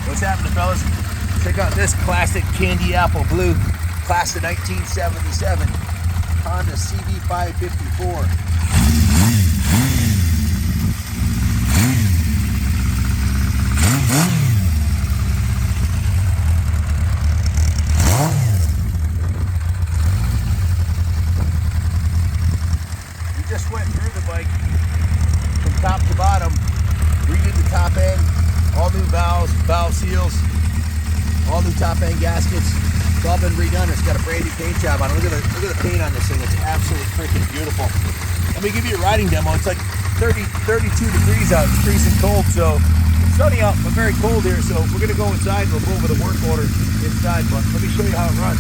What's happening, fellas? Check out this classic candy apple blue, class of 1977, Honda CB554. We just went through the bike from top to bottom, redid the top end, all new valves, valve seals, all new top end gaskets. It's all been redone. It's got a brand new paint job on it. Look at the paint on this thing. It's absolutely freaking beautiful. Let me give you a riding demo. It's like 32 degrees out. It's freezing cold, so it's sunny out but very cold here. So we're gonna go inside and we'll go over the work order inside. But let me show you how it runs.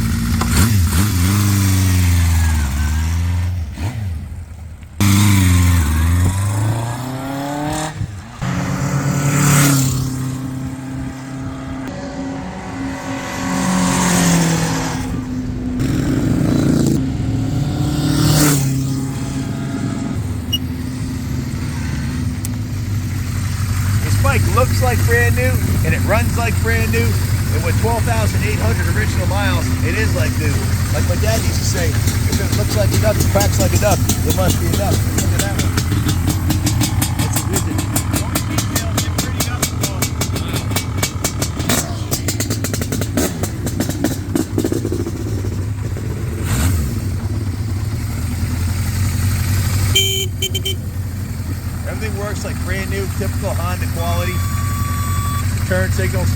Bike looks like brand new and it runs like brand new, and with 12,800 original miles, it is like new. Like my dad used to say, if it looks like a duck, it quacks like a duck, it must be a duck. Look at that one. That's a visit. Everything works like brand new, typical Honda quality. Turn signals.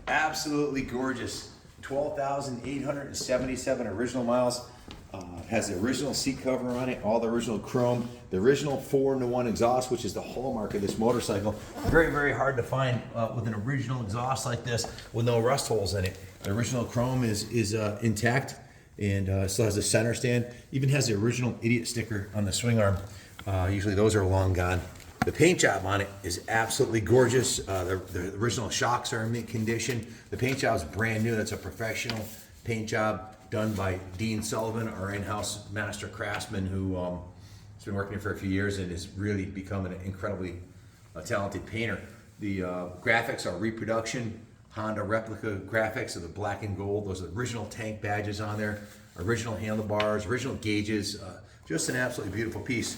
Absolutely gorgeous. 12,877 original miles. Has the original seat cover on it, all the original chrome, the original 4-in-1 exhaust, which is the hallmark of this motorcycle. Very, very hard to find with an original exhaust like this with no rust holes in it. The original chrome is intact and still has a center stand. Even has the original idiot sticker on the swing arm. Usually those are long gone. The paint job on it is absolutely gorgeous. The original shocks are in mint condition. The paint job is brand new. That's a professional paint job done by Dean Sullivan, our in-house master craftsman who has been working here for a few years and has really become an incredibly talented painter. The graphics are reproduction, Honda replica graphics of the black and gold. Those are the original tank badges on there, original handlebars, original gauges. Just an absolutely beautiful piece.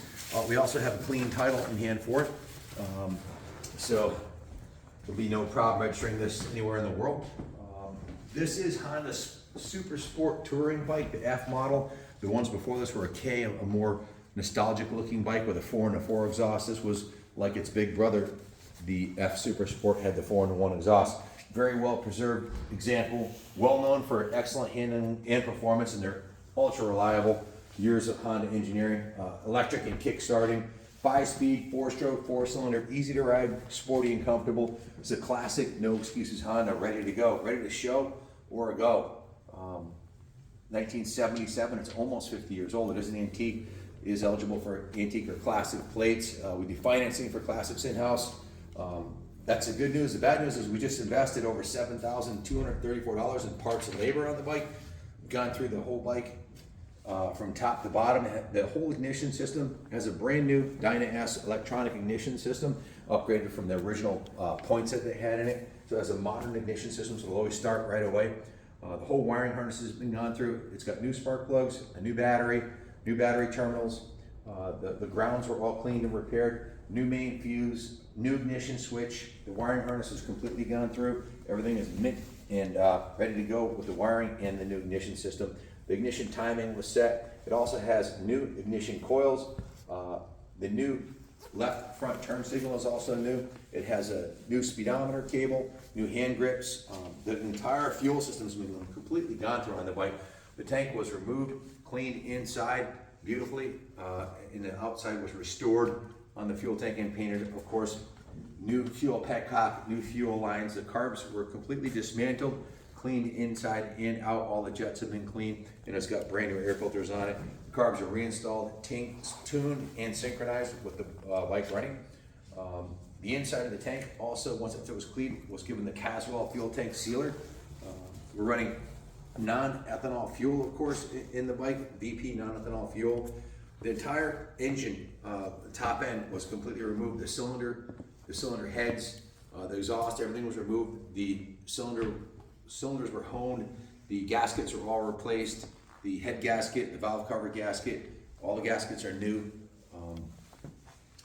We also have a clean title in hand for it, so there'll be no problem registering this anywhere in the world. This is Honda's Super Sport touring bike, the F model. The ones before this were a K, a more nostalgic looking bike with a 4-in-4 exhaust. This was like its big brother. The F Super Sport had the 4-in-1 exhaust. Very well preserved example, well known for excellent handling and performance, and they're ultra reliable. Years of Honda engineering, electric and kick starting, 5-speed, 4-stroke, 4-cylinder, easy to ride, sporty and comfortable. It's a classic, no excuses Honda, ready to go, ready to show or a go. 1977, it's almost 50 years old. It is an antique, it is eligible for antique or classic plates. We do financing for classics in-house. That's the good news. The bad news is we just invested over $7,234 in parts and labor on the bike. Gone through the whole bike. From top to bottom, the whole ignition system has a brand new Dyna-S electronic ignition system, upgraded from the original points that they had in it. So it has a modern ignition system, so it'll always start right away. The whole wiring harness has been gone through. It's got new spark plugs, a new battery terminals. The grounds were all cleaned and repaired. New main fuse, new ignition switch. The wiring harness is completely gone through. Everything is mint and ready to go with the wiring and the new ignition system. The ignition timing was set. It also has new ignition coils, the new left front turn signal is also new. It has a new speedometer cable, new hand grips. The entire fuel system's been completely gone through on the bike. The tank was removed, cleaned inside beautifully, and the outside was restored on the fuel tank and painted, of course. New fuel petcock, new fuel lines. The carbs were completely dismantled, cleaned inside and out. All the jets have been cleaned, and it's got brand new air filters on it. The carbs are reinstalled, tuned, and synchronized with the bike running. The inside of the tank also, once it was cleaned, was given the Caswell fuel tank sealer. We're running non-ethanol fuel, of course, in the bike, VP non-ethanol fuel. The entire engine, the top end was completely removed. The cylinder heads, the exhaust, everything was removed. The cylinders were honed. The gaskets were all replaced. The head gasket, the valve cover gasket, all the gaskets are new.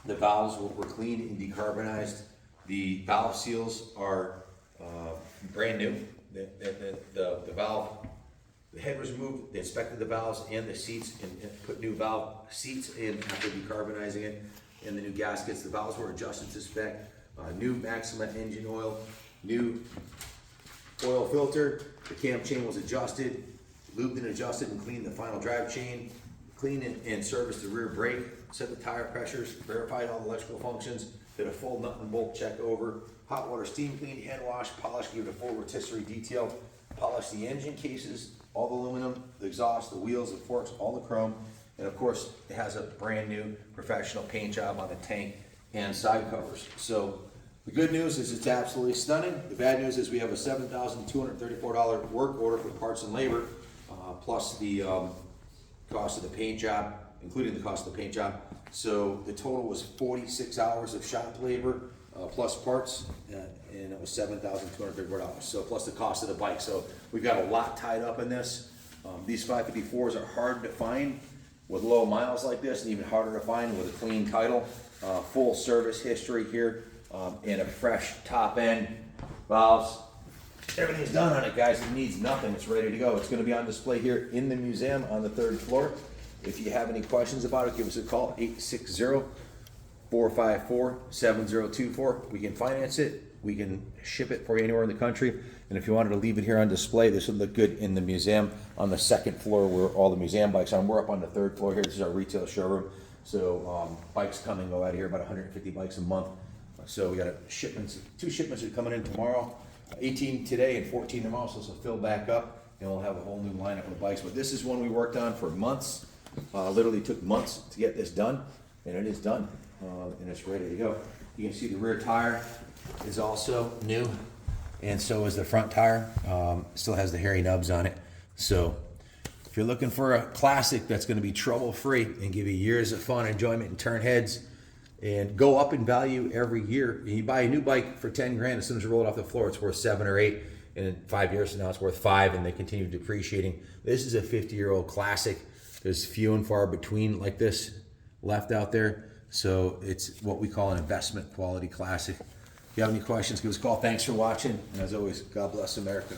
The valves were cleaned and decarbonized. The valve seals are brand new. The valve, the head was removed. They inspected the valves and the seats and put new valve seats in after decarbonizing it. And the new gaskets, the valves were adjusted to spec. New Maxima engine oil, new oil filter. The cam chain was adjusted, lubed and adjusted and cleaned the final drive chain. Cleaned and serviced the rear brake, set the tire pressures, verified all the electrical functions, did a full nut and bolt check over, hot water steam clean, hand wash, polished, gave it a full rotisserie detail, polished the engine cases, all the aluminum, the exhaust, the wheels, the forks, all the chrome, and of course it has a brand new professional paint job on the tank and side covers. So the good news is it's absolutely stunning. The bad news is we have a $7,234 work order for parts and labor, plus the cost of the paint job, including the cost of the paint job. So the total was 46 hours of shop labor plus parts, and it was $7,234. So plus the cost of the bike. So we've got a lot tied up in this. These 554s are hard to find with low miles like this, and even harder to find with a clean title. Full service history here, and a fresh top end, valves. Everything's done on it, guys. It needs nothing. It's ready to go. It's going to be on display here in the museum on the 3rd floor. If you have any questions about it, give us a call, 860-454-7024. We can finance it. We can ship it for you anywhere in the country. And if you wanted to leave it here on display, this would look good in the museum on the 2nd floor where all the museum bikes are. We're up on the 3rd floor here. This is our retail showroom. So bikes come and go out of here, about 150 bikes a month. So we got shipments, 2 shipments are coming in tomorrow. 18 today and 14 tomorrow, so this will fill back up and we'll have a whole new lineup of bikes. But this is one we worked on for months. Literally took months to get this done, and it is done, and it's ready to go. You can see the rear tire is also new, and so is the front tire. Still has the hairy nubs on it. So if you're looking for a classic that's going to be trouble-free and give you years of fun, enjoyment, and turn heads, and go up in value every year. You buy a new bike for 10 grand, as soon as you roll it off the floor, it's worth 7 or 8, and in 5 years from now, it's worth 5, and they continue depreciating. This is a 50-year-old classic. There's few and far between like this left out there, so it's what we call an investment quality classic. If you have any questions, give us a call. Thanks for watching, and as always, God bless America.